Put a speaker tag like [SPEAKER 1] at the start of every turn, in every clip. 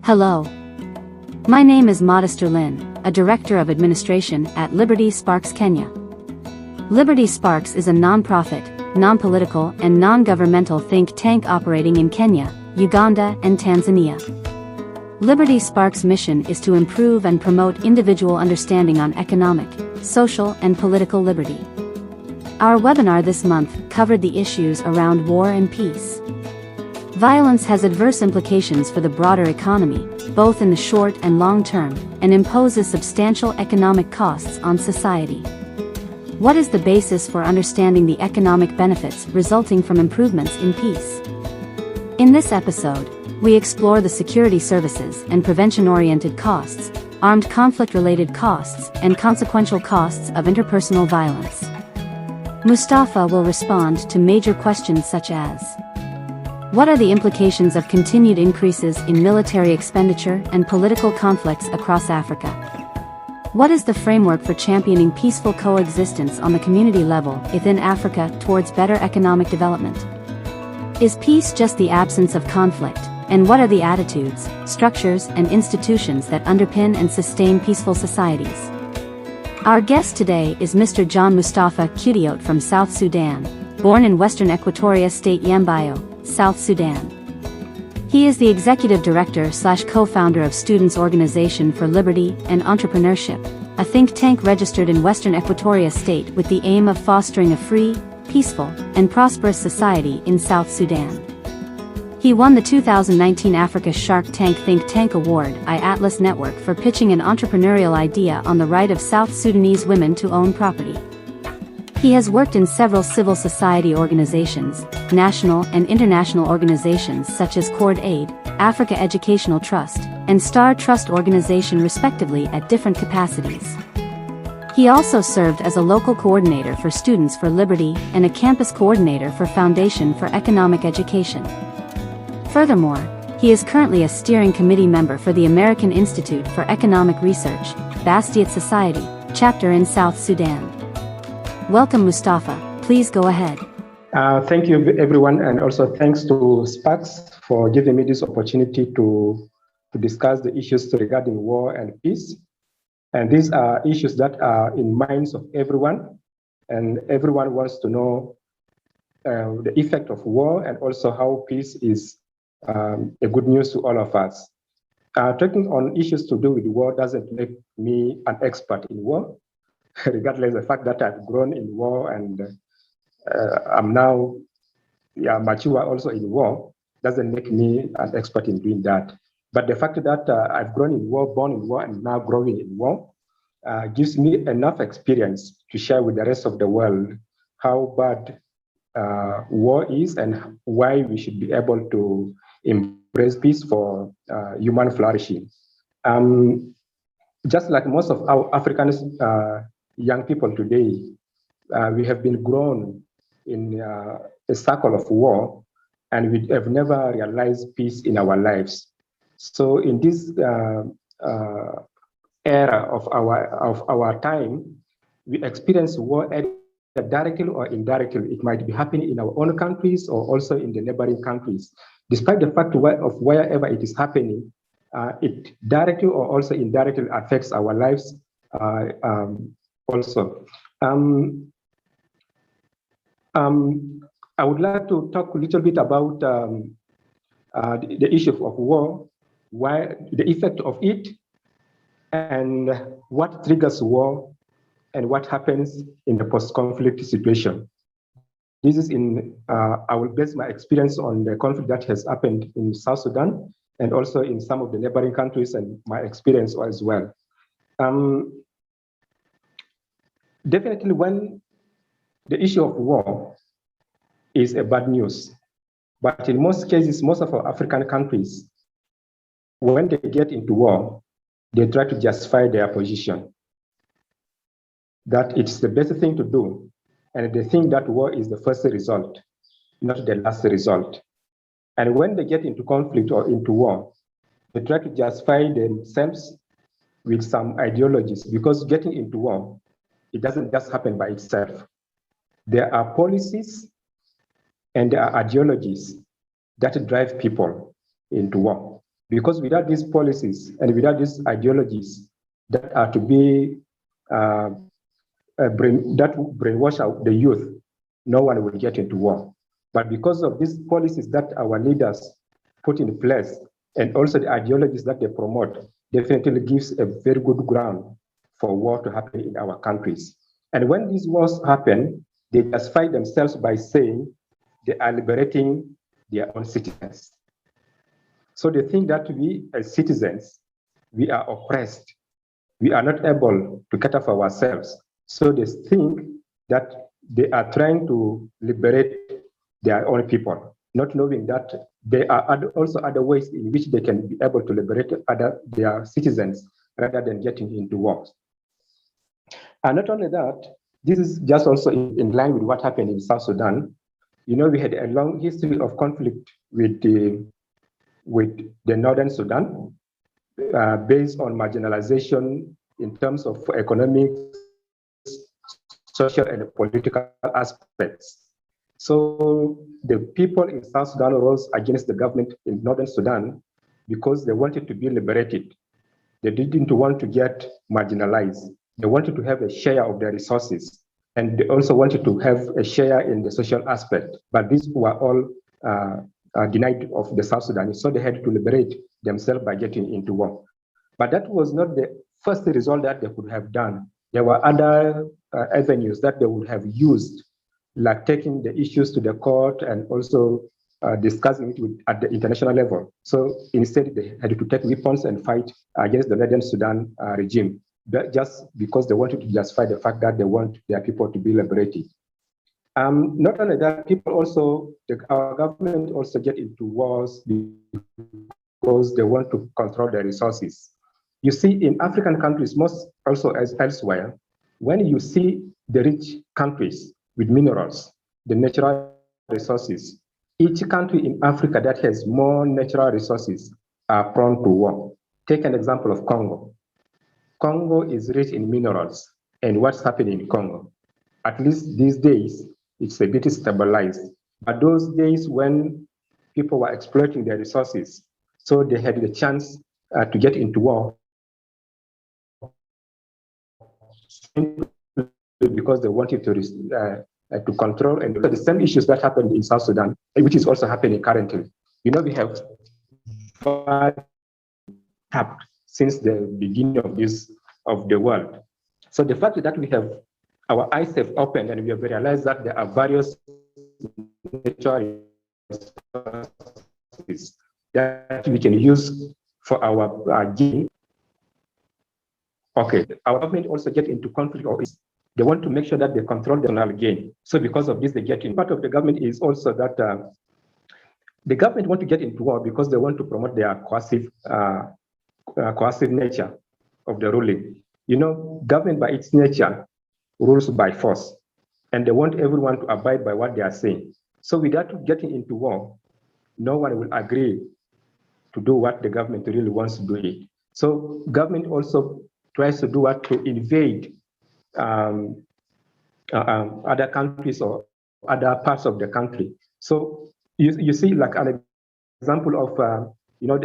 [SPEAKER 1] Hello. My name is Modester Lin, a Director of Administration at Liberty Sparks Kenya. Liberty Sparks is a non-profit, non-political and non-governmental think tank operating in Kenya, Uganda and Tanzania. Liberty Sparks' mission is to improve and promote individual understanding on economic, social and political liberty. Our webinar this month covered the issues around war and peace. Violence has adverse implications for the broader economy, both in the short and long term, and imposes substantial economic costs on society. What is the basis for understanding the economic benefits resulting from improvements in peace? In this episode, we explore the security services and prevention-oriented costs, armed conflict-related costs, and consequential costs of interpersonal violence. Mustapha will respond to major questions such as: what are the implications of continued increases in military expenditure and political conflicts across Africa? What is the framework for championing peaceful coexistence on the community level within Africa towards better economic development? Is peace just the absence of conflict? And what are the attitudes, structures, and institutions that underpin and sustain peaceful societies? Our guest today is Mr. John Mustapha Qutiot from South Sudan, born in Western Equatoria State Yambayo, South Sudan. He is the Executive Director/Co-founder of Students' Organization for Liberty and Entrepreneurship, a think tank registered in Western Equatoria State with the aim of fostering a free, peaceful, and prosperous society in South Sudan. He won the 2019 Africa Shark Tank Think Tank Award by Atlas Network for pitching an entrepreneurial idea on the right of South Sudanese women to own property. He has worked in several civil society organizations, national and international organizations such as Cord Aid, Africa Educational Trust, and Star Trust Organization respectively at different capacities. He also served as a local coordinator for Students for Liberty and a campus coordinator for Foundation for Economic Education. Furthermore, he is currently a steering committee member for the American Institute for Economic Research, Bastiat Society, chapter in South Sudan. Welcome, Mustapha. Please go ahead.
[SPEAKER 2] Thank you, everyone, and also thanks to Sparks for giving me this opportunity to discuss the issues regarding war and peace. And these are issues that are in minds of everyone, and everyone wants to know the effect of war and also how peace is a good news to all of us. Talking on issues to do with war doesn't make me an expert in war, regardless of the fact that I've grown in war and I'm now mature also in war, doesn't make me an expert in doing that. But the fact that I've grown in war, born in war, and now growing in war gives me enough experience to share with the rest of the world how bad war is and why we should be able to embrace peace for human flourishing. Just like most of our African young people today, we have been grown in a circle of war, and we have never realized peace in our lives. So in this era of our time, we experience war directly or indirectly. It might be happening in our own countries or also in the neighboring countries. Despite the fact of wherever it is happening, it directly or also indirectly affects our lives also. I would like to talk a little bit about the issue of war, why the effect of it, and what triggers war, and what happens in the post-conflict situation. This is I will base my experience on the conflict that has happened in South Sudan and also in some of the neighboring countries and my experience as well. Definitely when the issue of war is a bad news, but in most cases, most of our African countries, when they get into war, they try to justify their position, that it's the best thing to do, and they think that war is the first result, not the last result. And when they get into conflict or into war, they try to justify themselves with some ideologies, because getting into war, it doesn't just happen by itself. There are policies and there are ideologies that drive people into war. Because without these policies and without these ideologies that are to be that brainwash out the youth, no one will get into war. But because of these policies that our leaders put in place and also the ideologies that they promote, definitely gives a very good ground for war to happen in our countries. And when these wars happen, they justify themselves by saying they are liberating their own citizens. So they think that we as citizens, we are oppressed. We are not able to cater for ourselves. So they think that they are trying to liberate their own people, not knowing that there are also other ways in which they can be able to liberate their citizens rather than getting into wars. And not only that, this is just also in line with what happened in South Sudan. You know, we had a long history of conflict with the Northern Sudan, based on marginalization in terms of economic, social, and political aspects. So the people in South Sudan rose against the government in Northern Sudan because they wanted to be liberated. They didn't want to get marginalized. They wanted to have a share of their resources. And they also wanted to have a share in the social aspect. But these were all denied of the South Sudanese. So they had to liberate themselves by getting into war. But that was not the first result that they could have done. There were other avenues that they would have used, like taking the issues to the court and also discussing it at the international level. So instead, they had to take weapons and fight against the Northern Sudan regime, just because they wanted to justify the fact that they want their people to be liberated. Not only that, people also, our government also get into wars because they want to control their resources. You see, in African countries, most also as elsewhere, when you see the rich countries with minerals, the natural resources, each country in Africa that has more natural resources are prone to war. Take an example of Congo. Congo is rich in minerals, and what's happening in Congo? At least these days, it's a bit stabilized. But those days when people were exploiting their resources, so they had the chance to get into war because they wanted to control and the same issues that happened in South Sudan, which is also happening currently. You know, we have tapped since the beginning of the world. So the fact that we have our eyes have opened and we have realized that there are various natural resources that we can use for our gain. Okay, our government also get into conflict, or they want to make sure that they control the national gain. So because of this, they get in. Part of the government is also that the government want to get into war because they want to promote their coercive nature of the ruling. You know, government by its nature rules by force, and they want everyone to abide by what they are saying. So without getting into war, no one will agree to do what the government really wants to do it. So government also tries to do what to invade other countries or other parts of the country. So you see, like an example of you know,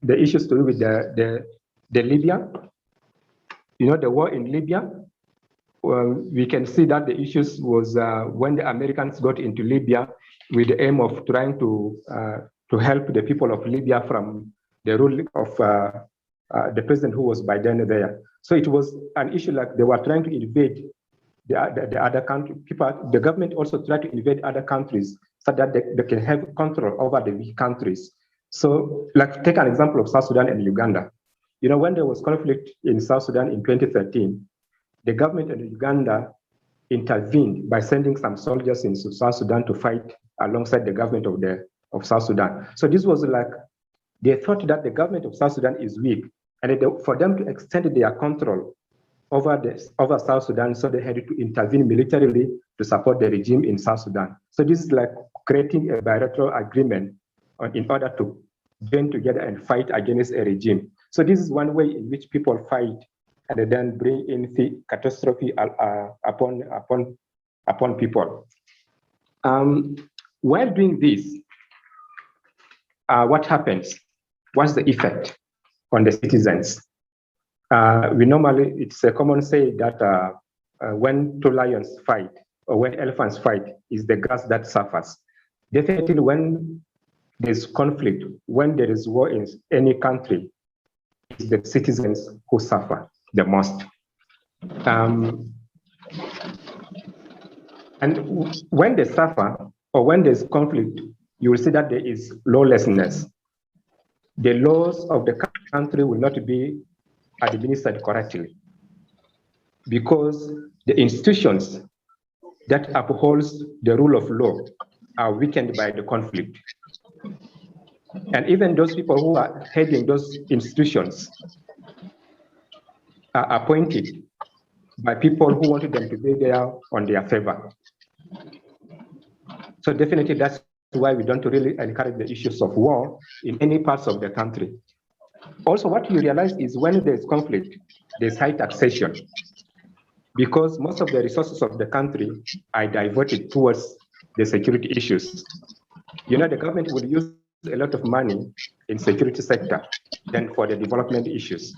[SPEAKER 2] the issues to do with the Libya. You know, the war in Libya. We can see that the issues was when the Americans got into Libya with the aim of trying to help the people of Libya from the rule of the president who was by then there. So it was an issue like they were trying to invade the other country. The government also tried to invade other countries so that they can have control over the weak countries. So, like, take an example of South Sudan and Uganda. You know, when there was conflict in South Sudan in 2013, the government of Uganda intervened by sending some soldiers into South Sudan to fight alongside the government of South Sudan. So this was like, they thought that the government of South Sudan is weak, and for them to extend their control over South Sudan, so they had to intervene militarily to support the regime in South Sudan. So this is like creating a bilateral agreement in order to join together and fight against a regime. So this is one way in which people fight and then bring in the catastrophe upon people. While doing this, what happens? what's the effect on the citizens? It's a common saying that when two lions fight or when elephants fight, is the grass that suffers. Definitely when there's conflict, when there is war in any country, it's the citizens who suffer the most. And when they suffer or when there's conflict, you will see that there is lawlessness. The laws of the country will not be administered correctly because the institutions that upholds the rule of law are weakened by the conflict. And even those people who are heading those institutions are appointed by people who wanted them to be there on their favor. So definitely that's why we don't really encourage the issues of war in any parts of the country. Also, what you realize is when there's conflict, there's high taxation because most of the resources of the country are diverted towards the security issues. You know, the government would use a lot of money in security sector than for the development issues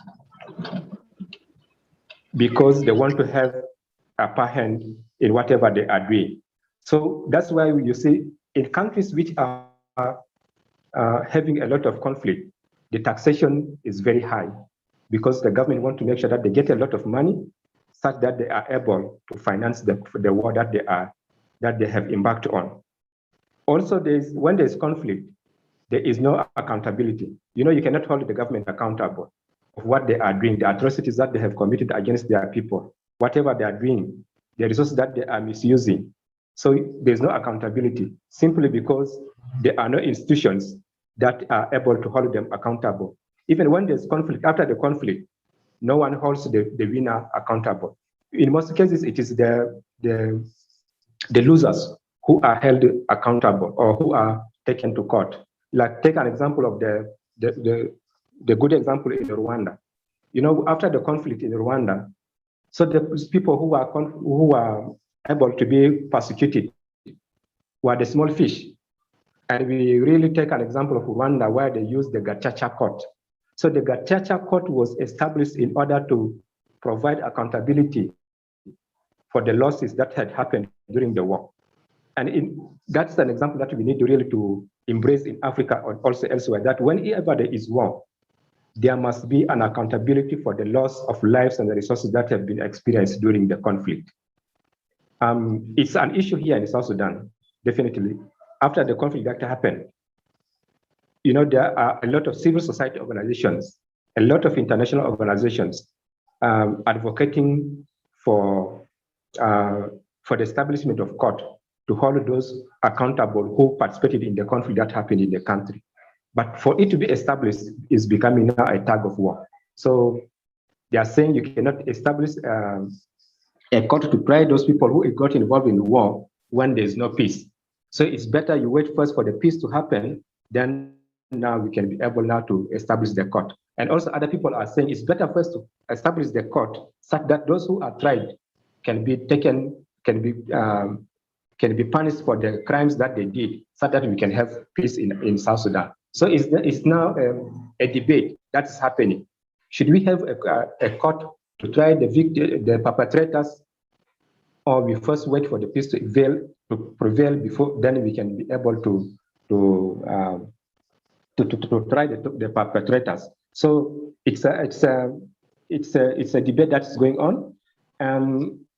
[SPEAKER 2] because they want to have upper hand in whatever they are doing. So that's why you see in countries which are having a lot of conflict, the taxation is very high because the government want to make sure that they get a lot of money such that they are able to finance the war that they have embarked on. Also, when there's conflict, there is no accountability. You know, you cannot hold the government accountable of what they are doing, the atrocities that they have committed against their people, whatever they are doing, the resources that they are misusing. So there's no accountability simply because there are no institutions that are able to hold them accountable. Even when there's conflict, after the conflict, no one holds the winner accountable. In most cases, it is the losers who are held accountable or who are taken to court. Like take an example of the good example in Rwanda. You know, after the conflict in Rwanda, so the people who are able to be persecuted were the small fish. And we really take an example of Rwanda where they use the Gacaca court. So the Gacaca court was established in order to provide accountability for the losses that had happened during the war. And that's an example that we need to really to embrace in Africa or also elsewhere, that whenever there is war, there must be an accountability for the loss of lives and the resources that have been experienced during the conflict. It's an issue here in South Sudan, definitely. After the conflict that happened, you know, there are a lot of civil society organizations, a lot of international organizations advocating for the establishment of court to hold those accountable who participated in the conflict that happened in the country. But for it to be established is becoming now a tug of war. So they are saying you cannot establish a court to try those people who got involved in the war when there's no peace. So it's better you wait first for the peace to happen, then now we can be able now to establish the court. And also other people are saying it's better first to establish the court such that those who are tried can be taken, can be punished for the crimes that they did, so that we can have peace in South Sudan. So it's now a debate that's happening. Should we have a court to try the perpetrators, or we first wait for the peace to prevail before then we can be able to try the perpetrators? So it's a debate that's going on,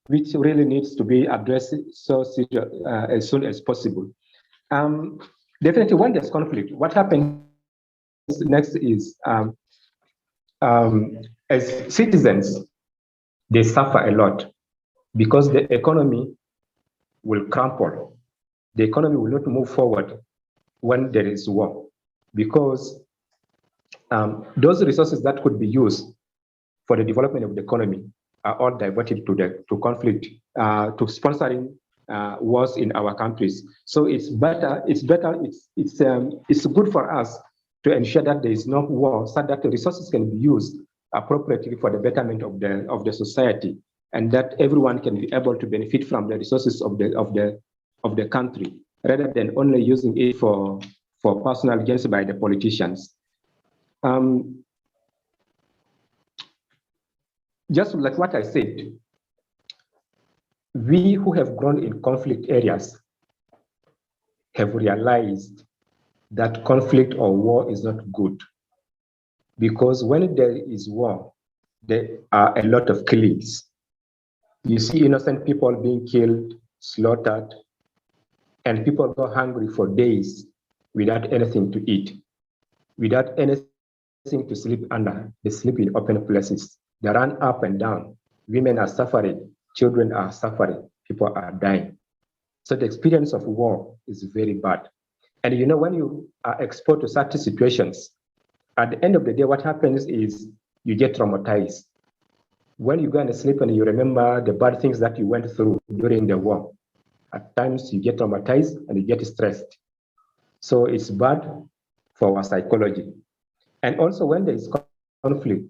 [SPEAKER 2] which really needs to be addressed as soon as possible. Definitely, when there's conflict, what happens next is, as citizens, they suffer a lot because the economy will crumple. The economy will not move forward when there is war, because those resources that could be used for the development of the economy are all diverted to conflict, to sponsoring wars in our countries. So it's good for us to ensure that there is no war, so that the resources can be used appropriately for the betterment of the society, and that everyone can be able to benefit from the resources of the country, rather than only using it for personal gains by the politicians. Just like what I said, we who have grown in conflict areas have realized that conflict or war is not good. Because when there is war, there are a lot of killings. You see innocent people being killed, slaughtered, and people go hungry for days without anything to eat, without anything to sleep under. They sleep in open places. They run up and down. Women are suffering. Children are suffering. People are dying. So the experience of war is very bad. And you know, when you are exposed to such situations, at the end of the day, what happens is you get traumatized. When you go and sleep and you remember the bad things that you went through during the war, at times you get traumatized and you get stressed. So it's bad for our psychology. And also when there is conflict,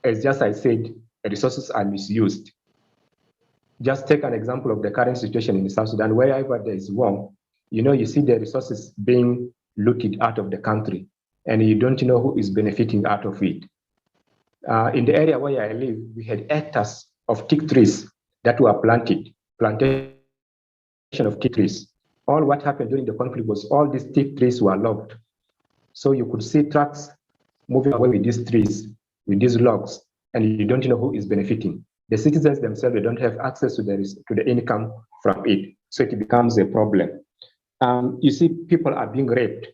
[SPEAKER 2] as just I said, the resources are misused. Just take an example of the current situation in South Sudan. Wherever there is war, you see the resources being looted out of the country, and you don't know who is benefiting out of it. In the area where I live, we had hectares of teak trees that were plantation of teak trees. All what happened during the conflict was all these teak trees were logged. So you could see trucks moving away with these trees, with these logs, and you don't know who is benefiting. The citizens themselves, they don't have access to the income from it. So it becomes a problem. You see people are being raped.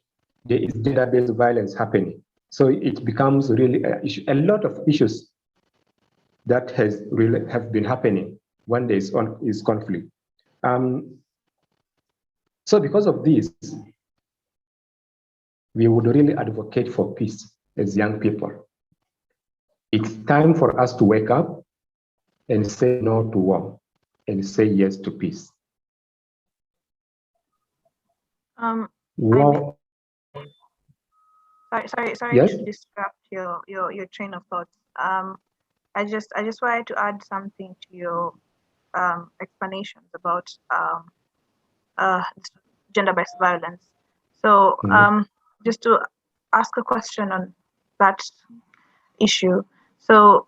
[SPEAKER 2] There is gender-based violence happening. So it becomes really an issue. A lot of issues that have been happening when there is conflict. So because of this, we would really advocate for peace as young people. It's time for us to wake up and say no to war and say yes to peace. War.
[SPEAKER 3] Sorry
[SPEAKER 2] Yes?
[SPEAKER 3] to disrupt your train of thought. I just wanted to add something to your explanations about gender-based violence. So just to ask a question on that issue. So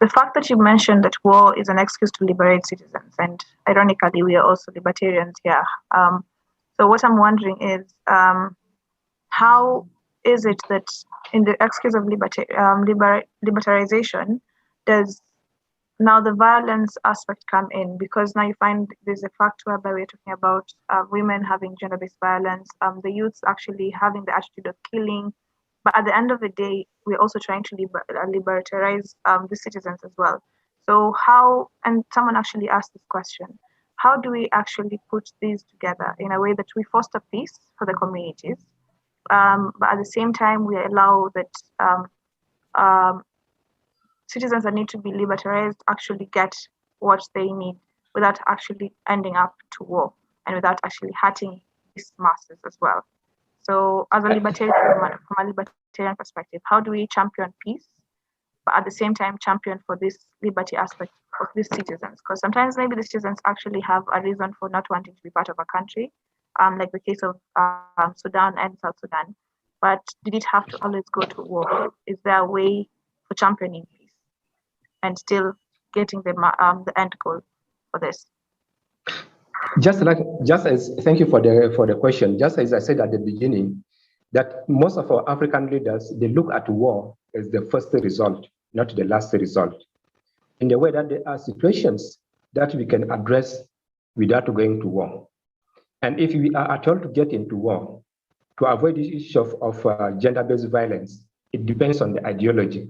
[SPEAKER 3] the fact that you mentioned that war is an excuse to liberate citizens, and ironically, we are also libertarians here. So what I'm wondering is, how is it that in the excuse of libertarization, does now the violence aspect come in? Because now you find there's a fact whereby we're talking about women having gender-based violence, the youths actually having the attitude of killing. But at the end of the day, we're also trying to libertarize the citizens as well. So how, and someone actually asked this question, how do we actually put these together in a way that we foster peace for the communities, but at the same time we allow that citizens that need to be libertarized actually get what they need without actually ending up to war and without actually hurting these masses as well? So as a libertarian, from a libertarian perspective, how do we champion peace, but at the same time champion for this liberty aspect of these citizens? Because sometimes maybe the citizens actually have a reason for not wanting to be part of a country, like the case of Sudan and South Sudan. But did it have to always go to war? Is there a way for championing peace and still getting the end goal for this?
[SPEAKER 2] Thank you for the question. Just as I said at the beginning, that most of our African leaders, they look at war as the first result, not the last result. In the way that there are situations that we can address without going to war. And if we are at all to get into war, to avoid the issue of gender-based violence, it depends on the ideology.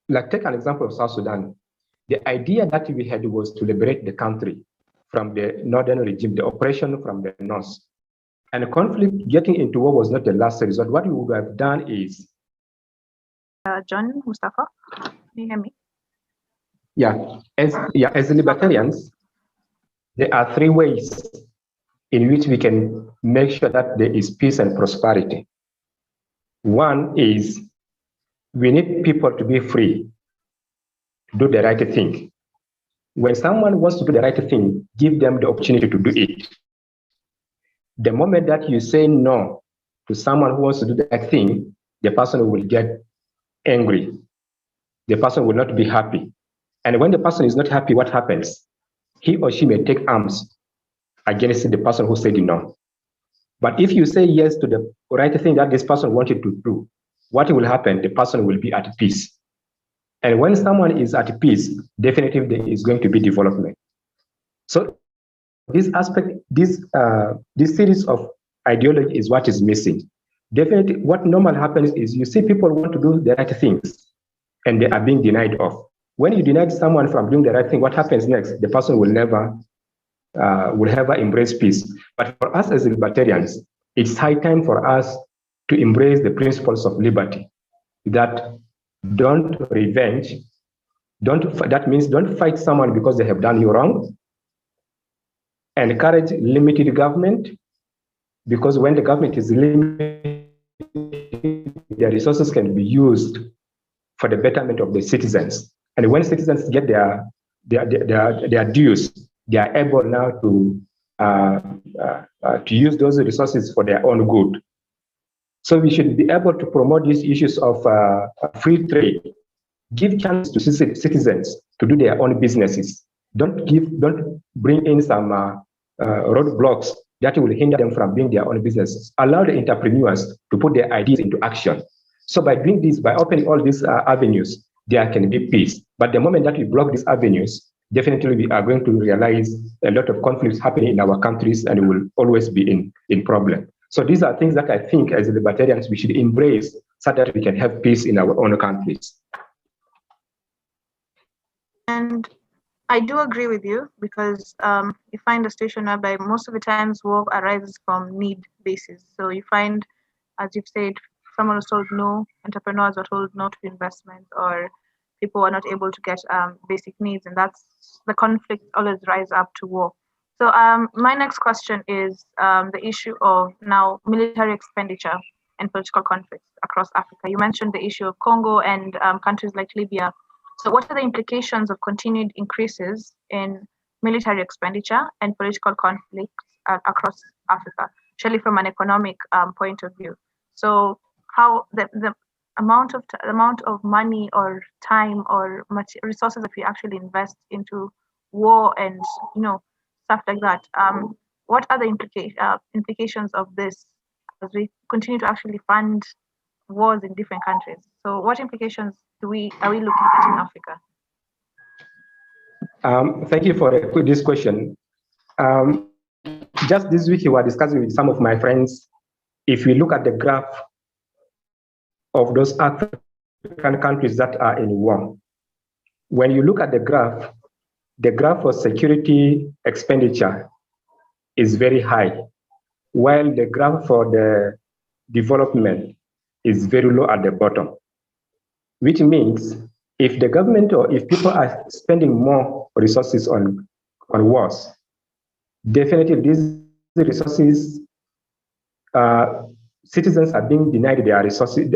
[SPEAKER 2] Like take an example of South Sudan. The idea that we had was to liberate the country from the northern regime, the oppression from the north. And the conflict, getting into war was not the last resort. What we would have done is...
[SPEAKER 3] John Mustapha, can you hear me?
[SPEAKER 2] As libertarians, there are three ways in which we can make sure that there is peace and prosperity. One is we need people to be free to do the right thing. When someone wants to do the right thing, give them the opportunity to do it. The moment that you say no to someone who wants to do the right thing, the person will get angry. The person will not be happy. And when the person is not happy, what happens? He or she may take arms against the person who said no. But if you say yes to the right thing that this person wanted to do, what will happen? The person will be at peace. And when someone is at peace, definitely there is going to be development. So this aspect, this series of ideology is what is missing. Definitely what normal happens is you see people want to do the right things and they are being denied of. When you deny someone from doing the right thing, what happens next? The person will never embrace peace. But for us as libertarians, it's high time for us to embrace the principles of liberty. That don't revenge, that means don't fight someone because they have done you wrong. Encourage limited government, because when the government is limited, their resources can be used for the betterment of the citizens. And when citizens get their dues, they are able now to use those resources for their own good. So we should be able to promote these issues of free trade, give chance to citizens to do their own businesses. Don't bring in some roadblocks that will hinder them from doing their own businesses. Allow the entrepreneurs to put their ideas into action. So by doing this, by opening all these avenues, there can be peace. But the moment that we block these avenues, definitely we are going to realize a lot of conflicts happening in our countries and we will always be in problem. So these are things that I think as libertarians we should embrace so that we can have peace in our own countries.
[SPEAKER 3] And I do agree with you, because you find a situation whereby most of the times war arises from need basis. So you find, as you've said, someone was told no, entrepreneurs were told no to investment, or people are not able to get basic needs, and that's the conflict always rise up to war. So my next question is the issue of now military expenditure and political conflicts across Africa. You mentioned the issue of Congo and countries like Libya. So what are the implications of continued increases in military expenditure and political conflicts across Africa, especially from an economic point of view? So how the amount of money or time or resources that we actually invest into war and stuff like that, what are the implications of this as we continue to actually fund wars in different countries? So what implications are we looking at in Africa?
[SPEAKER 2] Thank you for this question. Just this week, we were discussing with some of my friends. If we look at the graph of those African countries that are in war, when you look at the graph for security expenditure is very high, while the graph for the development is very low at the bottom, which means if the government or if people are spending more resources on wars, definitely these resources, citizens are being denied their resources.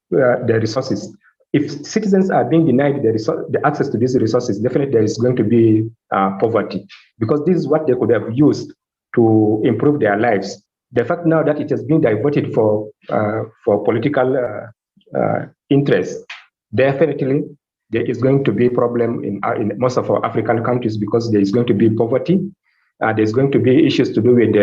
[SPEAKER 2] The resources. If citizens are being denied the access to these resources, definitely there is going to be poverty, because this is what they could have used to improve their lives. The fact now that it has been diverted for political interests, definitely there is going to be a problem in most of our African countries, because there is going to be poverty. There's going to be issues to do with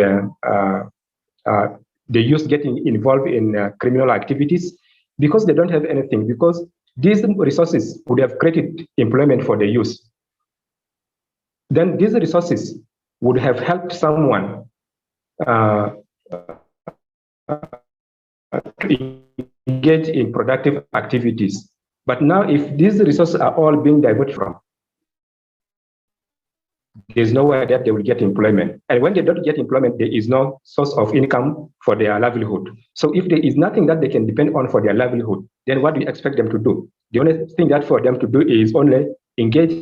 [SPEAKER 2] the youth getting involved in criminal activities, because they don't have anything, because these resources would have created employment for the youth. Then these resources would have helped someone to engage in productive activities. But now if these resources are all being diverted from, there's nowhere that they will get employment. And when they don't get employment, there is no source of income for their livelihood. So if there is nothing that they can depend on for their livelihood, then what do you expect them to do? The only thing that for them to do is only engage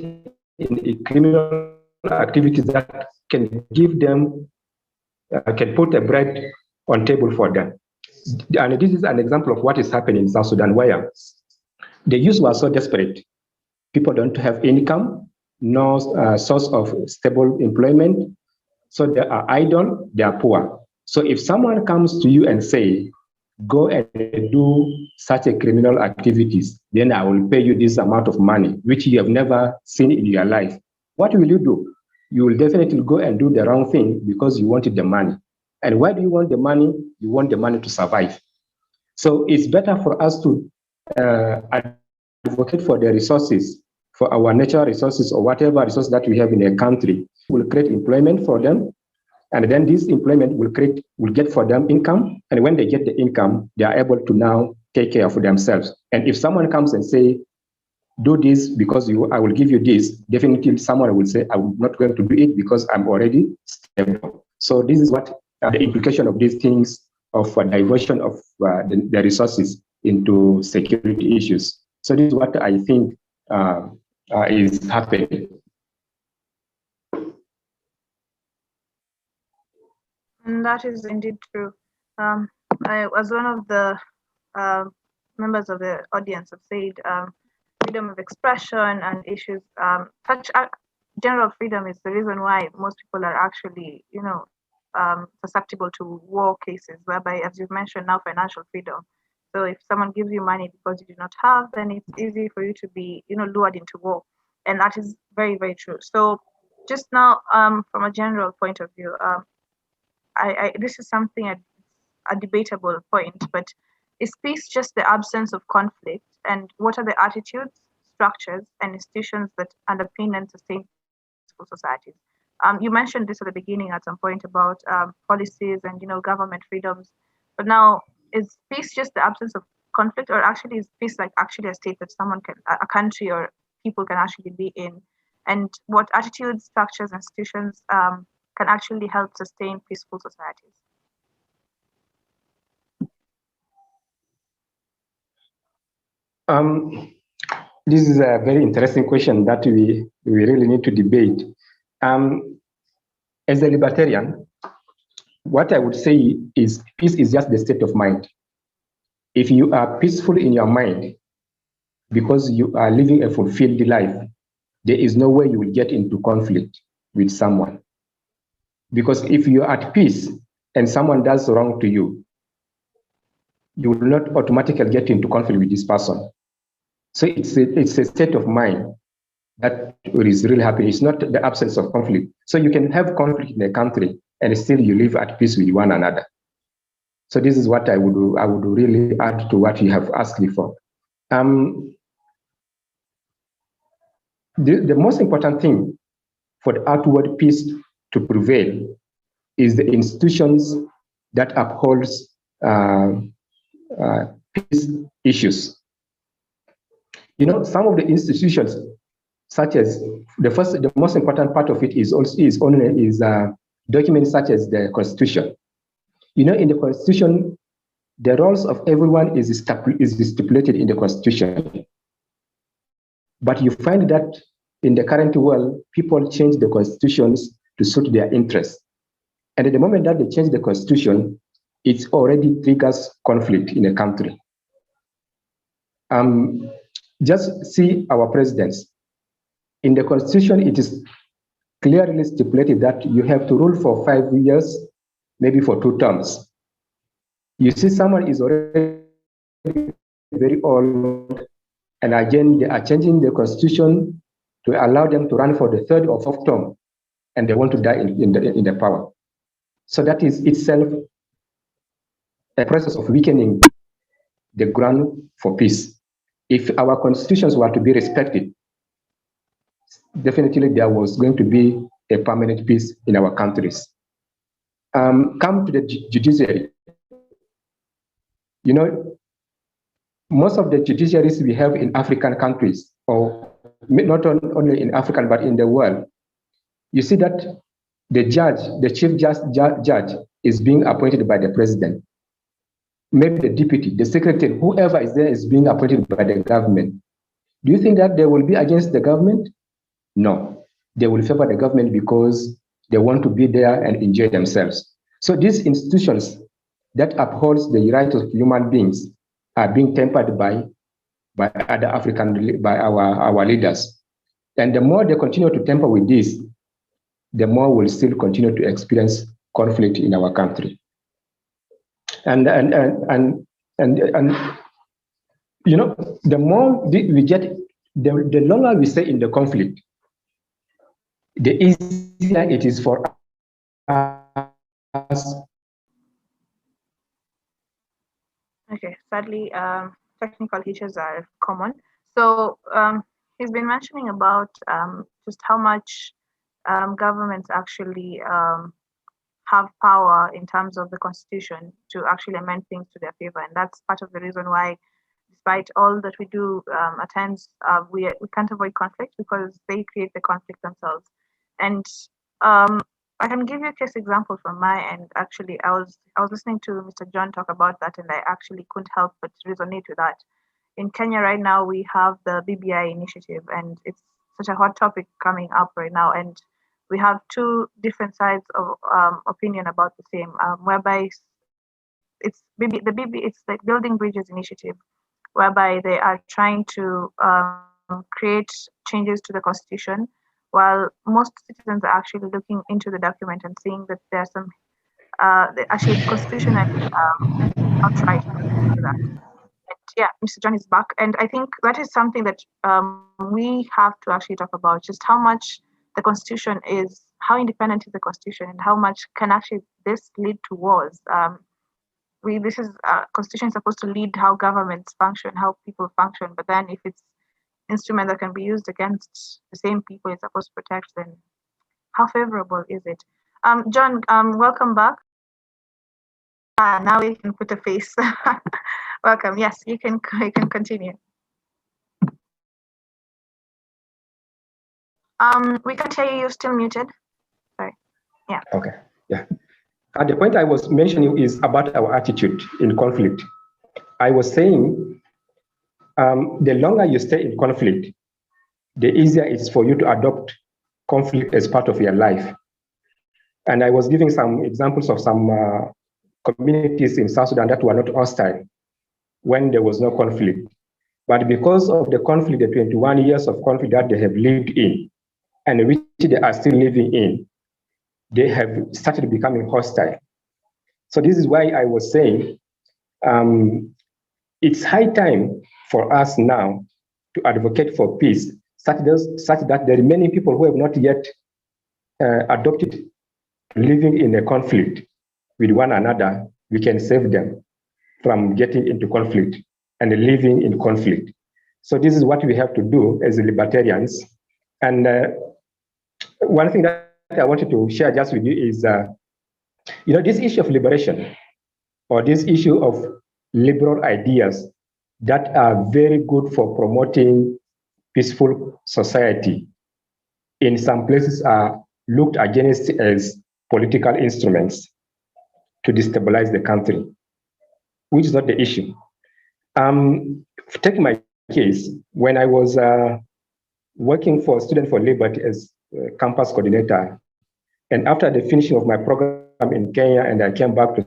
[SPEAKER 2] in criminal activities that can give them, can put a bread on table for them. And this is an example of what is happening in South Sudan, where the youth were so desperate. People don't have income, no source of stable employment. So they are idle, they are poor. So if someone comes to you and say, go and do such a criminal activities, then I will pay you this amount of money, which you have never seen in your life. What will you do? You will definitely go and do the wrong thing because you wanted the money. And why do you want the money? You want the money to survive. So it's better for us to advocate for the resources, for our natural resources or whatever resources that we have in a country. We'll create employment for them, and then this employment will get for them income. And when they get the income, they are able to now take care of themselves. And if someone comes and say, do this because I will give you this, definitely someone will say, I'm not going to do it because I'm already stable. So this is what the implication of these things of diversion of the resources into security issues. So this is what I think is happening.
[SPEAKER 3] And that is indeed true. I was one of the members of the audience have said freedom of expression and issues. Such general freedom is the reason why most people are actually, susceptible to war cases, whereby, as you've mentioned now, financial freedom. So if someone gives you money because you do not have, then it's easy for you to be, lured into war, and that is very, very true. So just now, from a general point of view, this is something a debatable point, but is peace just the absence of conflict? And what are the attitudes, structures, and institutions that underpin and sustain peaceful societies? You mentioned this at the beginning at some point about policies and government freedoms, but now is peace just the absence of conflict, or actually is peace like actually a state that someone can, a country or people can actually be in? And what attitudes, structures, institutions can actually help sustain peaceful societies?
[SPEAKER 2] This is a very interesting question that we really need to debate. As a libertarian, what I would say is peace is just the state of mind. If you are peaceful in your mind because you are living a fulfilled life, there is no way you will get into conflict with someone. Because if you are at peace and someone does wrong to you, you will not automatically get into conflict with this person. So it's a state of mind that is really happening. It's not the absence of conflict. So you can have conflict in a country and still you live at peace with one another. So this is what I would really add to what you have asked me for. The most important thing for the outward peace to prevail is the institutions that upholds peace issues. Some of the institutions, such as the most important part of it is documents such as the Constitution. In the Constitution, the roles of everyone is stipulated in the Constitution. But you find that in the current world, people change the constitutions to suit their interests. And at the moment that they change the Constitution, it already triggers conflict in a country. Just see our presidents. In the Constitution, it is clearly stipulated that you have to rule for 5 years, maybe for 2 terms. You see, someone is already very old, and again, they are changing the Constitution to allow them to run for the 3rd or 4th term, and they want to die in the power. So that is itself a process of weakening the ground for peace. If our constitutions were to be respected, definitely there was going to be a permanent peace in our countries. Come to the judiciary. Most of the judiciaries we have in African countries, or not only in Africa, but in the world, you see that the chief judge is being appointed by the president. Maybe the deputy, the secretary, whoever is there is being appointed by the government. Do you think that they will be against the government? No, they will favor the government because they want to be there and enjoy themselves. So these institutions that upholds the rights of human beings are being tempered by our leaders. And the more they continue to tamper with this, the more we'll still continue to experience conflict in our country. And you know, the more we get, the longer we stay in the conflict, the easier it is for us.
[SPEAKER 3] Okay, sadly, technical issues are common. So he's been mentioning about just how much governments actually have power in terms of the constitution to actually amend things to their favor, and that's part of the reason why, despite all that we do at times, we can't avoid conflict because they create the conflict themselves. And um, I can give you a case example from my end. Actually, I was listening to Mr. John talk about that, and I actually couldn't help but resonate with that. In Kenya right now, we have the BBI initiative, and it's such a hot topic coming up right now. And we have two different sides of opinion about the same, whereby it's like Building Bridges initiative, whereby they are trying to create changes to the constitution, while most citizens are actually looking into the document and seeing that there are some actually constitutionally not right to that. And yeah, Mr. John is back, and I think that is something that we have to actually talk about, just how much the constitution is, how independent is the constitution, and how much can actually this lead to wars. This is constitution is supposed to lead how governments function, how people function, but then if it's instrument that can be used against the same people it's supposed to protect, then how favorable is it? John, welcome back. Now we can put a face. Welcome. Yes, you can continue. We can't hear you. You're still muted. Sorry. Yeah.
[SPEAKER 2] Okay. Yeah. The point I was mentioning is about our attitude in conflict. I was saying the longer you stay in conflict, the easier it's for you to adopt conflict as part of your life. And I was giving some examples of some communities in South Sudan that were not hostile when there was no conflict. But because of the conflict, the 21 years of conflict that they have lived in, and which they are still living in, they have started becoming hostile. So this is why I was saying it's high time for us now to advocate for peace, such that there are many people who have not yet adopted living in a conflict with one another. We can save them from getting into conflict and living in conflict. So this is what we have to do as libertarians. And one thing that I wanted to share just with you is, this issue of liberation, or this issue of liberal ideas that are very good for promoting peaceful society, in some places are looked against as political instruments to destabilize the country, which is not the issue. Take my case, when I was working for Student for Liberty as campus coordinator, and after the finishing of my program in Kenya, and I came back to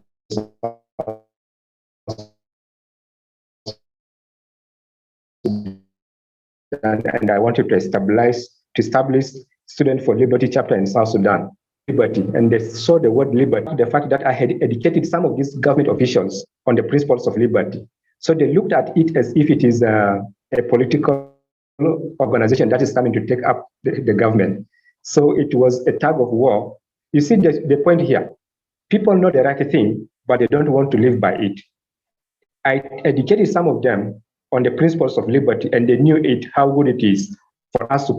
[SPEAKER 2] and I wanted to establish Student for Liberty chapter in South Sudan. Liberty, and they saw the word liberty, the fact that I had educated some of these government officials on the principles of liberty. So they looked at it as if it is a political organization that is coming to take up the government. So it was a tug of war. You see the point here. People know the right thing, but they don't want to live by it. I educated some of them on the principles of liberty, and they knew how good it is for us to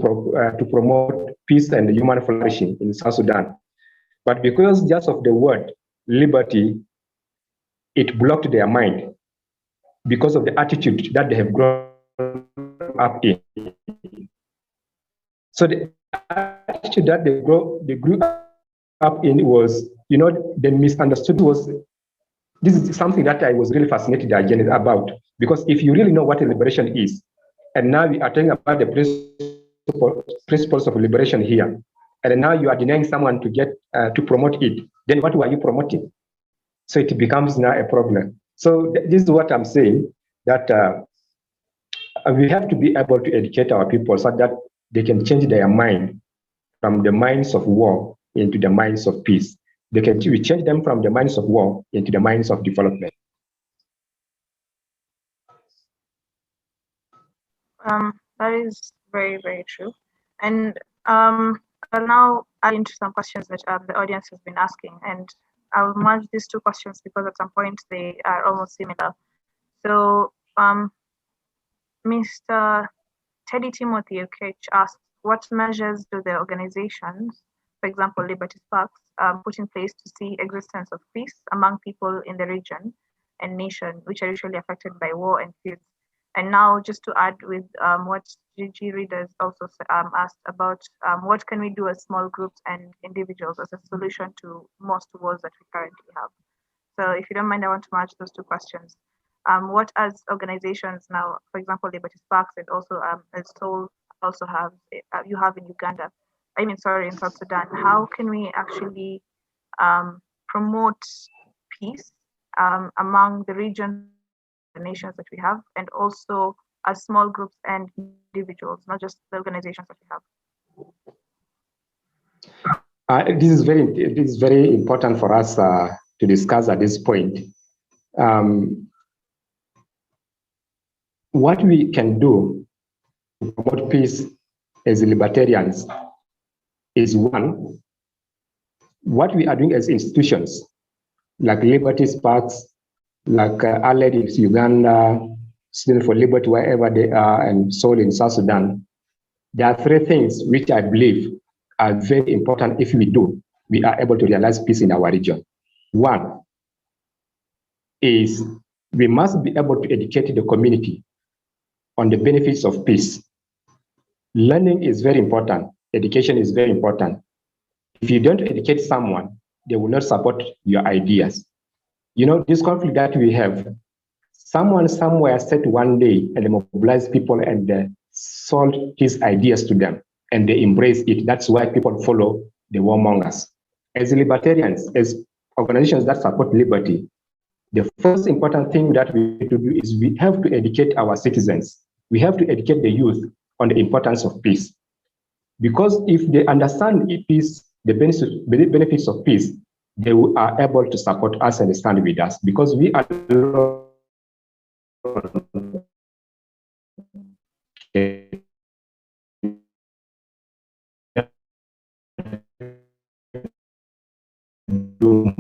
[SPEAKER 2] promote peace and human flourishing in South Sudan. But because just of the word liberty, it blocked their mind because of the attitude that they have grown up in. So the attitude that they grew up in was, they misunderstood was, this is something that I was really fascinated again about, because if you really know what liberation is, and now we are talking about the principles of liberation here, and now you are denying someone to get to promote it, then what were you promoting? So it becomes now a problem. So this is what I'm saying, that we have to be able to educate our people so that they can change their mind from the minds of war into the minds of peace. we change them from the minds of war into the minds of development.
[SPEAKER 3] That is very, very true. And I'll now add into some questions that the audience has been asking, and I'll merge these two questions because at some point they are almost similar. So Mr. Teddy Timothy Okech asked, what measures do the organizations, for example, Liberty Sparks, put in place to see existence of peace among people in the region and nation, which are usually affected by war and feuds? And now, just to add with what GG readers also asked about, what can we do as small groups and individuals as a solution to most wars that we currently have? So if you don't mind, I want to merge those two questions. What as organizations now, for example, Liberty Sparks and also as Soul also have, you have in Uganda, in South Sudan, how can we actually promote peace among the regions, the nations that we have, and also as small groups and individuals, not just the organizations that we have?
[SPEAKER 2] This is very important for us to discuss at this point. What we can do to promote peace as libertarians is, one, what we are doing as institutions, like Liberty Sparks, like Allied in Uganda, Students for Liberty, wherever they are, and Soul in South Sudan. There are three things which I believe are very important. If we are able to realize peace in our region. One is we must be able to educate the community on the benefits of peace. Learning is very important. Education is very important. If you don't educate someone, they will not support your ideas. You know, this conflict that we have, someone somewhere sat one day and mobilized people and sold his ideas to them, and they embrace it. That's why people follow the warmongers. As libertarians, as organizations that support liberty, the first important thing that we need to do is we have to educate our citizens. We have to educate the youth on the importance of peace. Because if they understand peace, the benefits of peace, they are able to support us and stand with us. Because we are too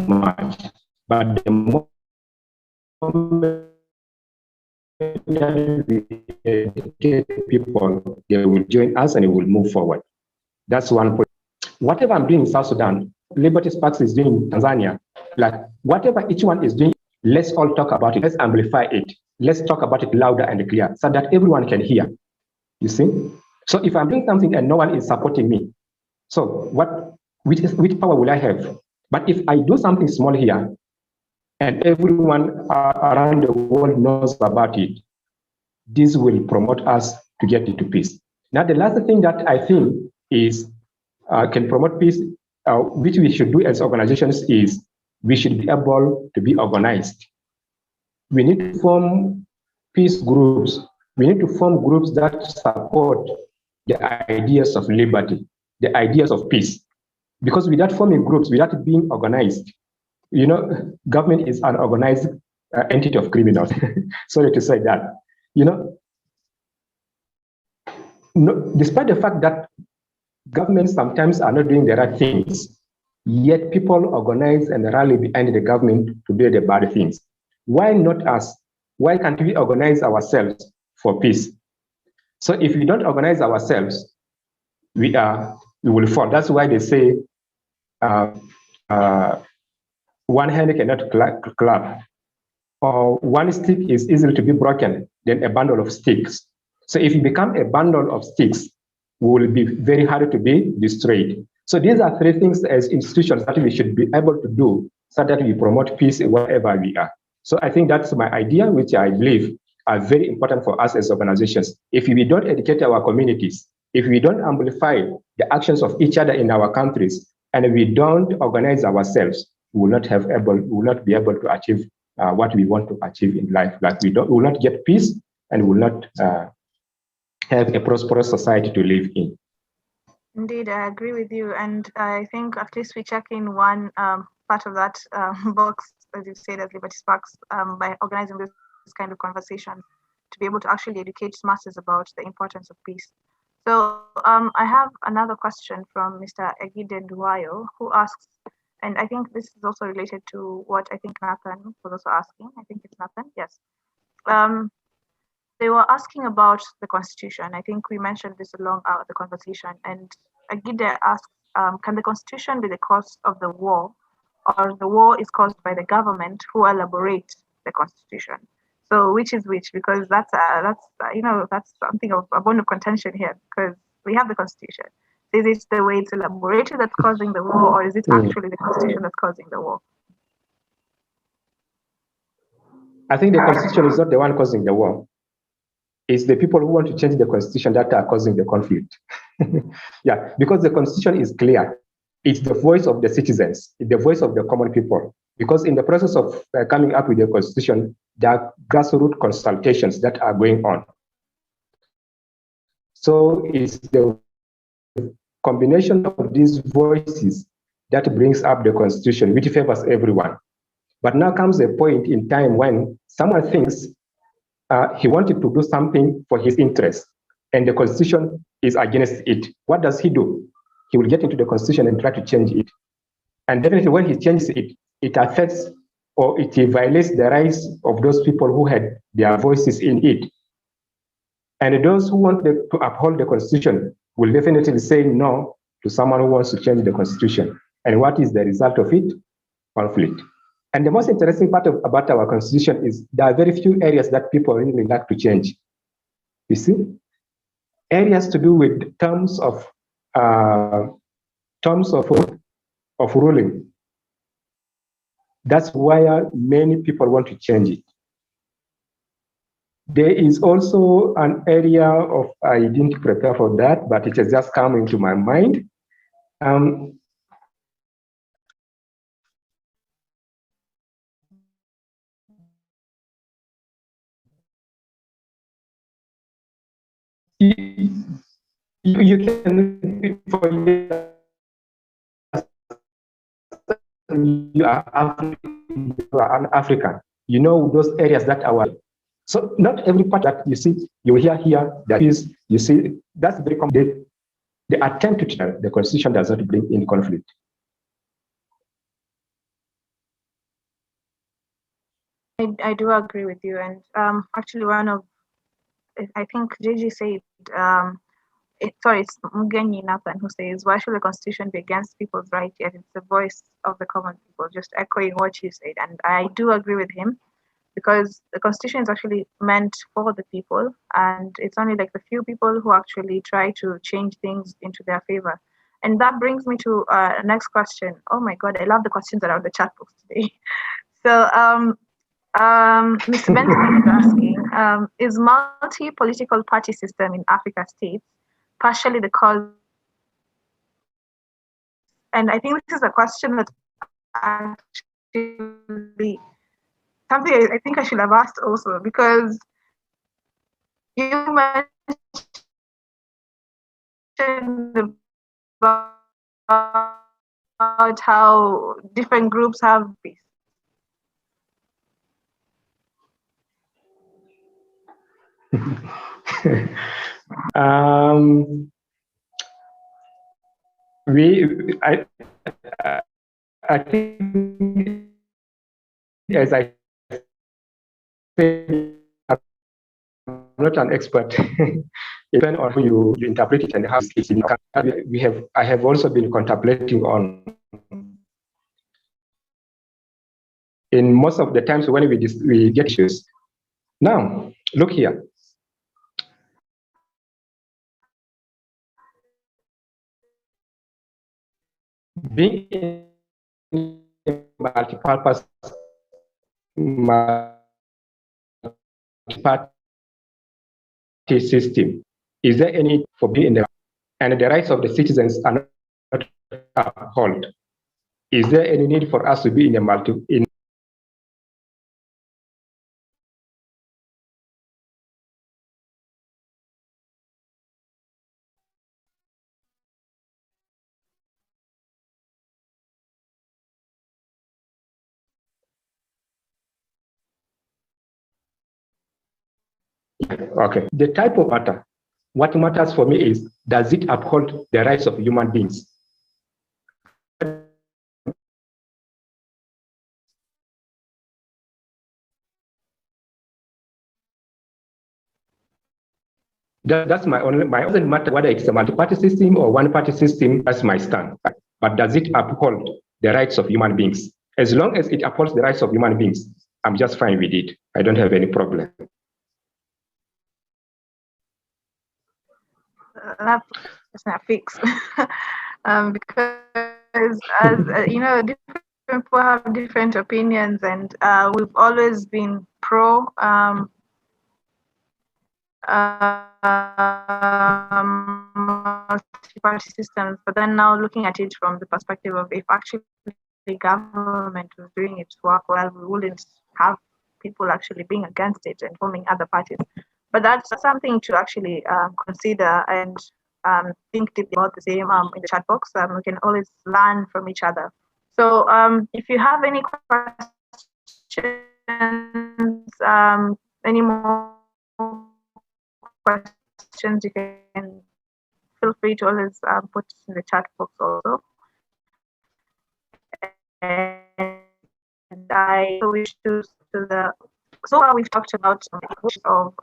[SPEAKER 2] much. But the more we educate people, they will join us and it will move forward. That's one point. Whatever I'm doing in South Sudan, Liberty Sparks is doing in Tanzania, like whatever each one is doing, let's all talk about it. Let's amplify it. Let's talk about it louder and clear so that everyone can hear. You see? So if I'm doing something and no one is supporting me, so which power will I have? But if I do something small here and everyone around the world knows about it, this will promote us to get into peace. Now, the last thing that I think is can promote peace, which we should do as organizations, is we should be able to be organized. We need to form peace groups. We need to form groups that support the ideas of liberty, the ideas of peace. Because without forming groups, without being organized, you know, government is an organized entity of criminals. Sorry to say that. You know, despite the fact that governments sometimes are not doing the right things, yet people organize and rally behind the government to do the bad things. Why not us? Why can't we organize ourselves for peace? So if we don't organize ourselves, we will fall. That's why they say one hand cannot clap, or one stick is easily to be broken than a bundle of sticks. So if you become a bundle of sticks, we will be very hard to be destroyed. So these are three things as institutions that we should be able to do so that we promote peace wherever we are. So I think that's my idea, which I believe are very important for us as organizations. If we don't educate our communities, if we don't amplify the actions of each other in our countries, and we don't organize ourselves, we will not be able to achieve what we want to achieve in life. Like we will not get peace, and we will not have a prosperous society to live in.
[SPEAKER 3] Indeed, I agree with you, and I think at least we check in one part of that box, as you said, as Liberty Sparks, by organizing this kind of conversation to be able to actually educate masses about the importance of peace. So I have another question from Mr. Egide Nduwayo, who asks, and I think this is also related to what I think Nathan was also asking. I think it's Nathan, yes. They were asking about the Constitution. I think we mentioned this along the conversation. And Egide asks, can the Constitution be the cause of the war, or the war is caused by the government who elaborate the Constitution? So which is which? Because that's something of a bone of contention here, because we have the Constitution. Is it the way it's elaborated that's causing the war, or is it actually the Constitution that's causing the war?
[SPEAKER 2] I think the Constitution is not the one causing the war. It's the people who want to change the Constitution that are causing the conflict. Yeah, because the Constitution is clear. It's the voice of the citizens, it's the voice of the common people. Because in the process of coming up with the Constitution, there are grassroots consultations that are going on. So it's the combination of these voices that brings up the Constitution, which favors everyone. But now comes a point in time when someone thinks he wanted to do something for his interest, and the Constitution is against it. What does he do? He will get into the Constitution and try to change it. And definitely when he changes it, it affects or it violates the rights of those people who had their voices in it. And those who want to uphold the Constitution will definitely say no to someone who wants to change the Constitution. And what is the result of it? Conflict. And the most interesting part about our Constitution is there are very few areas that people really like to change. You see? Areas to do with terms of ruling. That's why many people want to change it. There is also an area of, I didn't prepare for that, but it has just come into my mind. You can, for you are an African, you know those areas that are, so not every part that you see, you hear here, that is, you see, that's very common. The attempt to the Constitution does not bring in conflict.
[SPEAKER 3] I do agree with you. And actually one of, I think JJ said, it's Mugenyi Nathan who says, why should the Constitution be against people's rights, yet it's the voice of the common people? Just echoing what you said. And I do agree with him, because the Constitution is actually meant for the people, and it's only like the few people who actually try to change things into their favor. And that brings me to next question. Oh my God, I love the questions around the chat box today. So Mr. Benjamin is asking, is multi-political party system in Africa states partially the cause? And I think this is a question that actually something I think I should have asked also, because you mentioned about how different groups have peace.
[SPEAKER 2] I think, as I said, I'm not an expert. Depending on who you interpret it and how it's in. I have also been contemplating on, in most of the times when we get issues. Now, look here. Being in a multi-party system, is there any for being in the, and the rights of the citizens are not upheld? Is there any need for us to be in a Okay. The type of matter, what matters for me is, does it uphold the rights of human beings? That's my only, my doesn't matter whether it's a multi-party system or one-party system, that's my stand. But does it uphold the rights of human beings? As long as it upholds the rights of human beings, I'm just fine with it. I don't have any problem.
[SPEAKER 3] That's not fixed. Because as you know, different people have different opinions, and we've always been pro multi-party systems, but then now looking at it from the perspective of, if actually the government was doing its work well, we wouldn't have people actually being against it and forming other parties. But that's something to actually consider and think deeply about the same in the chat box. We can always learn from each other. So if you have any questions, any more questions, you can feel free to always put in the chat box also. And I wish to the, so far we've talked about the issues of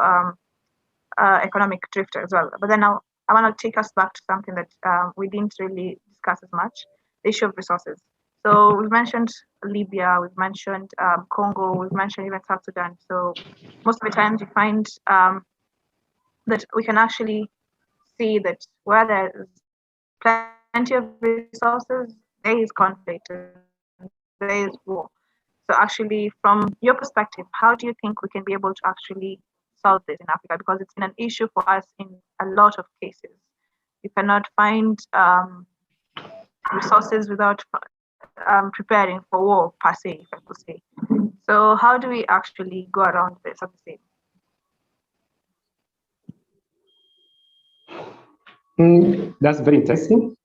[SPEAKER 3] economic drift as well, but then now I want to take us back to something that we didn't really discuss as much, the issue of resources. So we've mentioned Libya, we've mentioned Congo, we've mentioned even South Sudan. So most of the times you find that we can actually see that where there's plenty of resources, there is conflict, there is war. So actually, from your perspective, how do you think we can be able to actually solve this in Africa? Because it's been an issue for us in a lot of cases. You cannot find resources without preparing for war, per se, if I could say. So how do we actually go around this, I would say?
[SPEAKER 2] That's very interesting.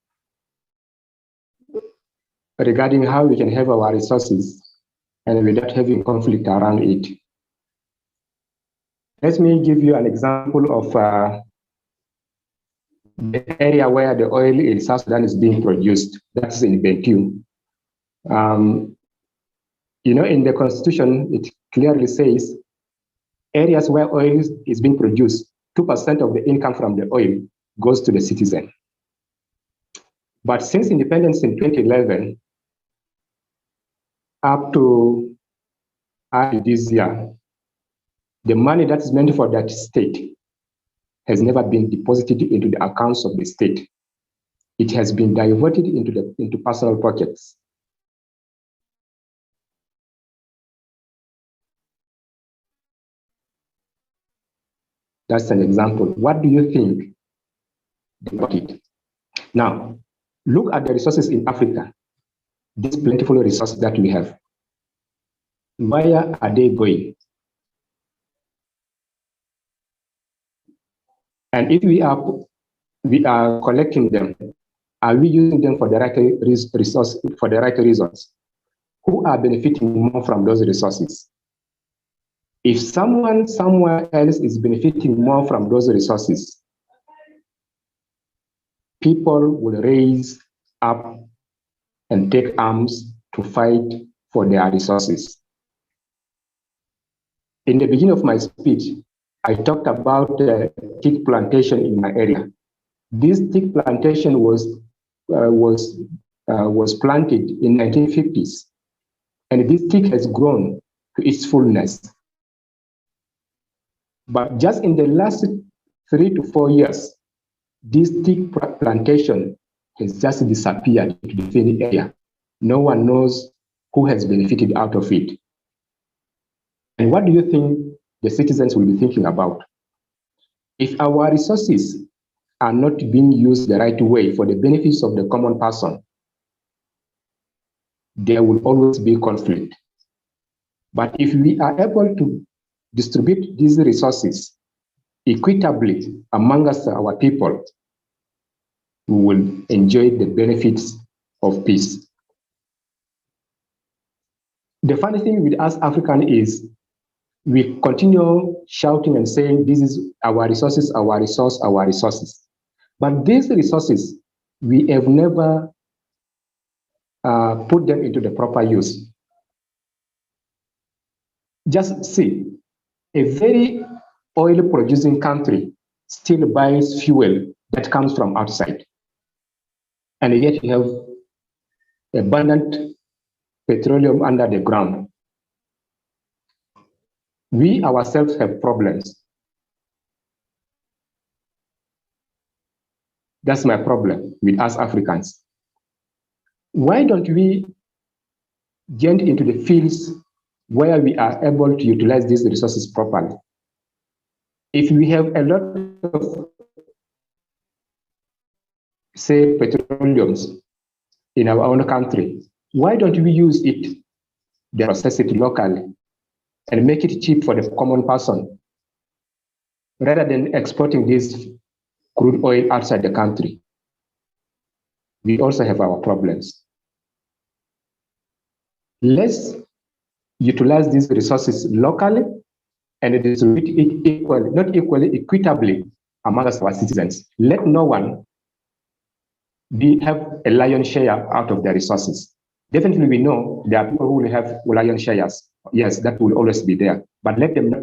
[SPEAKER 2] Regarding how we can have our resources and without having conflict around it. Let me give you an example of the area where the oil in South Sudan is being produced. That's in Bentiu. You know, in the constitution, it clearly says areas where oil is being produced, 2% of the income from the oil goes to the citizen. But since independence in 2011, up to this year, the money that's meant for that state has never been deposited into the accounts of the state. It has been diverted into personal pockets. That's an example. What do you think about it? Now, look at the resources in Africa, these plentiful resources that we have. Where are they going? And if we are collecting them, are we using them for the right resource, for the right reasons? Who are benefiting more from those resources? If someone somewhere else is benefiting more from those resources, people will raise up and take arms to fight for their resources. In the beginning of my speech, I talked about the teak plantation in my area. This teak plantation was planted in 1950s, and this teak has grown to its fullness. But just in the last 3 to 4 years, this teak plantation has just disappeared into the thin air. No one knows who has benefited out of it. And what do you think the citizens will be thinking about? If our resources are not being used the right way for the benefits of the common person, there will always be conflict. But if we are able to distribute these resources equitably among us, our people, we will enjoy the benefits of peace. The funny thing with us Africans is we continue shouting and saying, this is our resources, our resource, our resources. But these resources, we have never put them into the proper use. Just see, a very oil-producing country still buys fuel that comes from outside. And yet you have abundant petroleum under the ground. We ourselves have problems. That's my problem with us Africans. Why don't we get into the fields where we are able to utilize these resources properly? If we have a lot of, say, petroleums in our own country, why don't we use it, process it locally, and make it cheap for the common person, rather than exporting this crude oil outside the country? We also have our problems. Let's utilize these resources locally and distribute it equally, not equally, equitably amongst our citizens. Let no one have a lion's share out of the resources. Definitely, we know there are people who will have lion shares. Yes, that will always be there, but let them not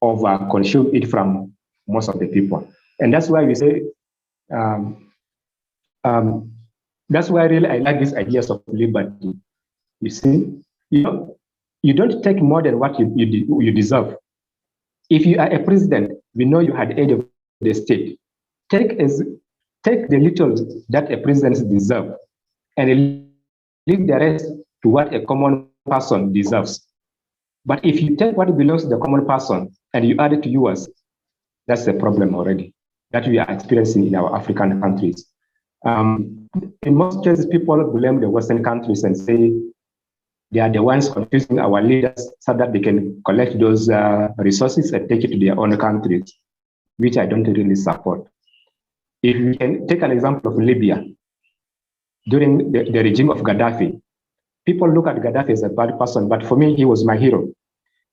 [SPEAKER 2] over-consume it from most of the people. And that's why we say, that's why really I like these ideas of liberty. You see, you don't take more than what you deserve. If you are a president, we know you had aid of the state. Take the little that a president deserves and leave the rest to what a common person deserves. But if you take what belongs to the common person and you add it to yours, that's a problem already that we are experiencing in our African countries. In most cases, people blame the Western countries and say they are the ones confusing our leaders so that they can collect those resources and take it to their own countries, which I don't really support. If we can take an example of Libya, during the regime of Gaddafi, people look at Gaddafi as a bad person, but for me, he was my hero.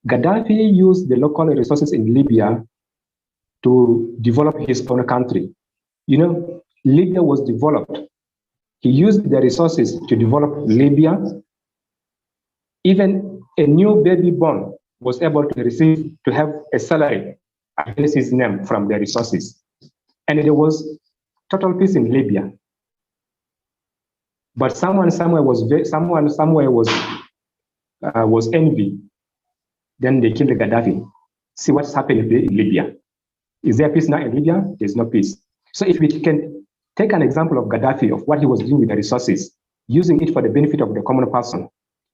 [SPEAKER 2] Gaddafi used the local resources in Libya to develop his own country. Libya was developed. He used the resources to develop Libya. Even a new baby born was able to have a salary against his name from the resources. And there was total peace in Libya. But someone somewhere was envy. Then they killed Gaddafi. See what's happening in Libya. Is there peace now in Libya? There's no peace. So if we can take an example of Gaddafi, of what he was doing with the resources, using it for the benefit of the common person,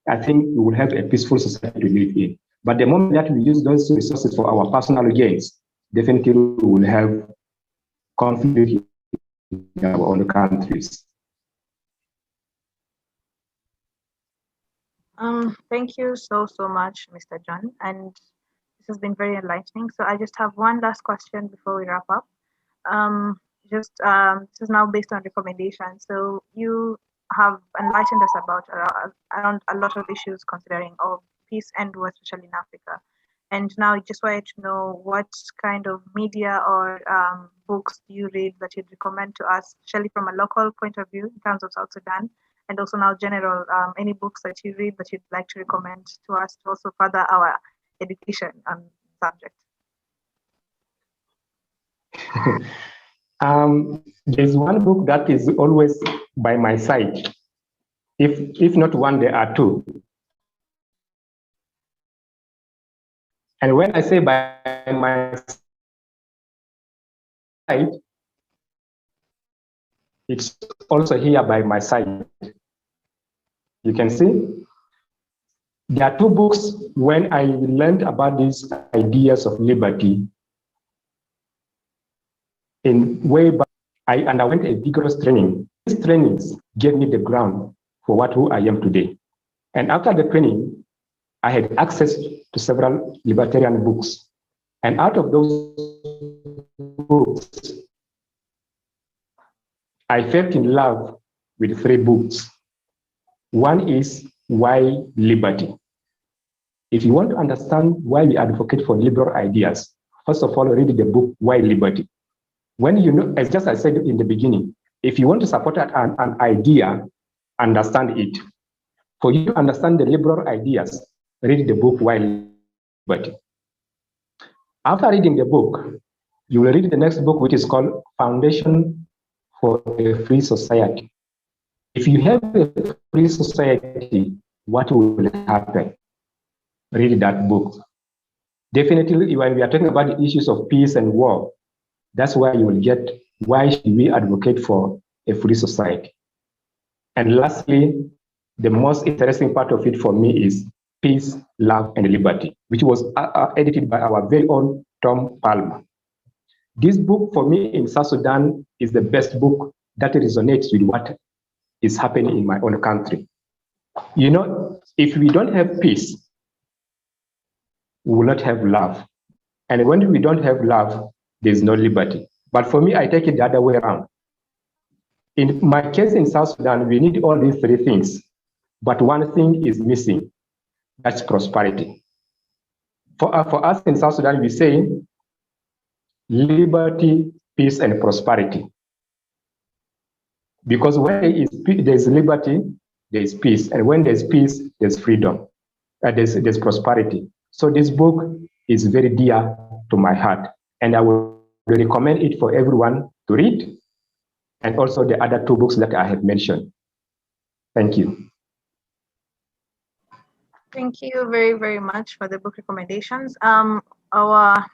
[SPEAKER 2] I think we will have a peaceful society to live in. But the moment that we use those resources for our personal gains, definitely we will have conflict in our own countries.
[SPEAKER 3] Thank you so much, Mr. John, and this has been very enlightening. So I just have one last question before we wrap up. This is now based on recommendations. So you have enlightened us about around a lot of issues considering peace and war, especially in Africa. And now I just wanted to know what kind of media or books do you read that you'd recommend to us, especially from a local point of view in terms of South Sudan, and also now general, any books that you read that you'd like to recommend to us to also further our education on the subject.
[SPEAKER 2] There's one book that is always by my side. If not one, there are two. And when I say by my side, it's also here by my side. You can see there are two books when I learned about these ideas of liberty. In way back, I underwent a vigorous training. These trainings gave me the ground for who I am today. And after the training, I had access to several libertarian books. And out of those books, I fell in love with three books. One is Why Liberty? If you want to understand why we advocate for liberal ideas, first of all, read the book, Why Liberty? When you know, as just I said in the beginning, if you want to support an idea, understand it. For you to understand the liberal ideas, read the book, Why Liberty? After reading the book, you will read the next book, which is called Foundation for a Free Society. If you have a free society, what will happen? Read that book. Definitely, when we are talking about the issues of peace and war, that's where you will get why should we advocate for a free society. And lastly, the most interesting part of it for me is Peace, Love, and Liberty, which was edited by our very own Tom Palmer. This book for me in South Sudan is the best book that resonates with what is happening in my own country. You know, if we don't have peace, we will not have love. And when we don't have love, there's no liberty. But for me, I take it the other way around. In my case in South Sudan, we need all these three things, but one thing is missing, that's prosperity. For us in South Sudan, we say liberty, peace, and prosperity. Because when there's liberty, there's peace. And when there's peace, there's freedom, there's prosperity. So this book is very dear to my heart. And I will recommend it for everyone to read. And also the other two books that I have mentioned. Thank you.
[SPEAKER 3] Thank you very, very much for the book recommendations. Our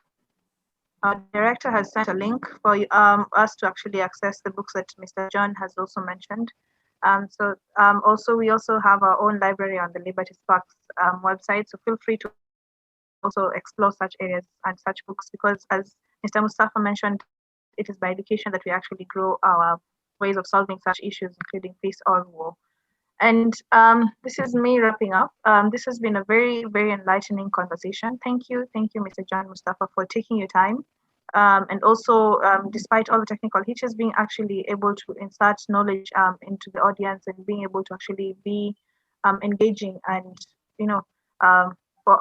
[SPEAKER 3] director has sent a link for us to actually access the books that Mr. John has also mentioned. Also, we also have our own library on the Liberty Sparks website, so feel free to also explore such areas and such books, because as Mr. Mustapha mentioned, it is by education that we actually grow our ways of solving such issues, including peace or war. And this is me wrapping up. This has been a very, very enlightening conversation. Thank you, Mr. John Mustapha, for taking your time. And also, despite all the technical hitches, being actually able to insert knowledge into the audience and being able to actually be engaging and, for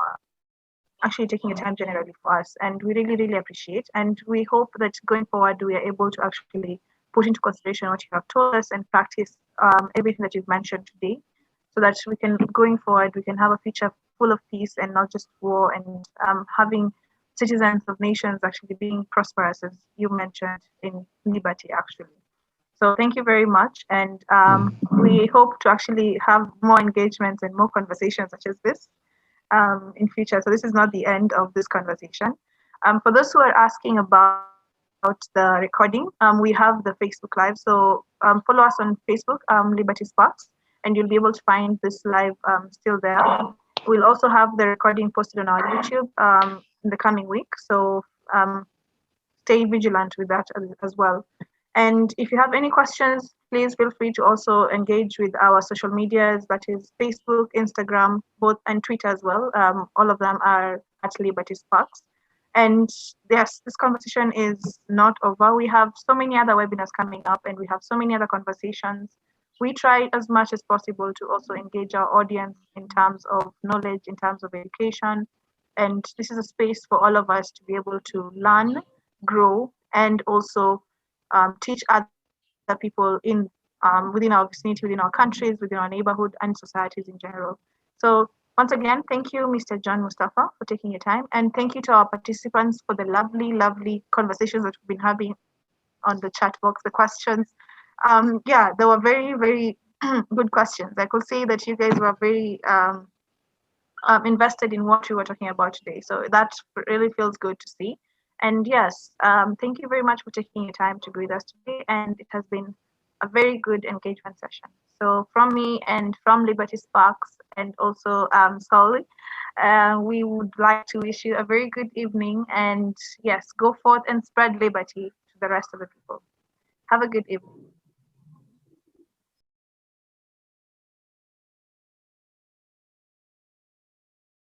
[SPEAKER 3] actually taking your time generally for us. And we really, really appreciate. And we hope that going forward, we are able to actually put into consideration what you have told us and practice everything that you've mentioned today, so that we can, going forward, we can have a future full of peace and not just war, and having citizens of nations actually being prosperous, as you mentioned, in liberty, actually. So thank you very much. And we hope to actually have more engagements and more conversations such as this in future. So this is not the end of this conversation. For those who are asking about the recording, we have the Facebook Live. So follow us on Facebook, Liberty Sparks, and you'll be able to find this live still there. We'll also have the recording posted on our YouTube in the coming week. So stay vigilant with that as well. And if you have any questions, please feel free to also engage with our social medias, that is Facebook, Instagram, both, and Twitter as well. All of them are at Liberty Sparks. And yes, this conversation is not over. We have so many other webinars coming up, and we have so many other conversations. We try as much as possible to also engage our audience in terms of knowledge, in terms of education. And this is a space for all of us to be able to learn, grow, and also teach other people in within our vicinity, within our countries, within our neighborhood, and societies in general. So once again, thank you, Mr. John Mustapha, for taking your time. And thank you to our participants for the lovely, lovely conversations that we've been having on the chat box, the questions. Yeah, they were very, very good questions. I could say that you guys were very invested in what we were talking about today. So that really feels good to see. And yes, thank you very much for taking your time to be with us today. And it has been a very good engagement session. So from me and from Liberty Sparks, and also Solly, we would like to wish you a very good evening. And yes, go forth and spread liberty to the rest of the people. Have a good evening.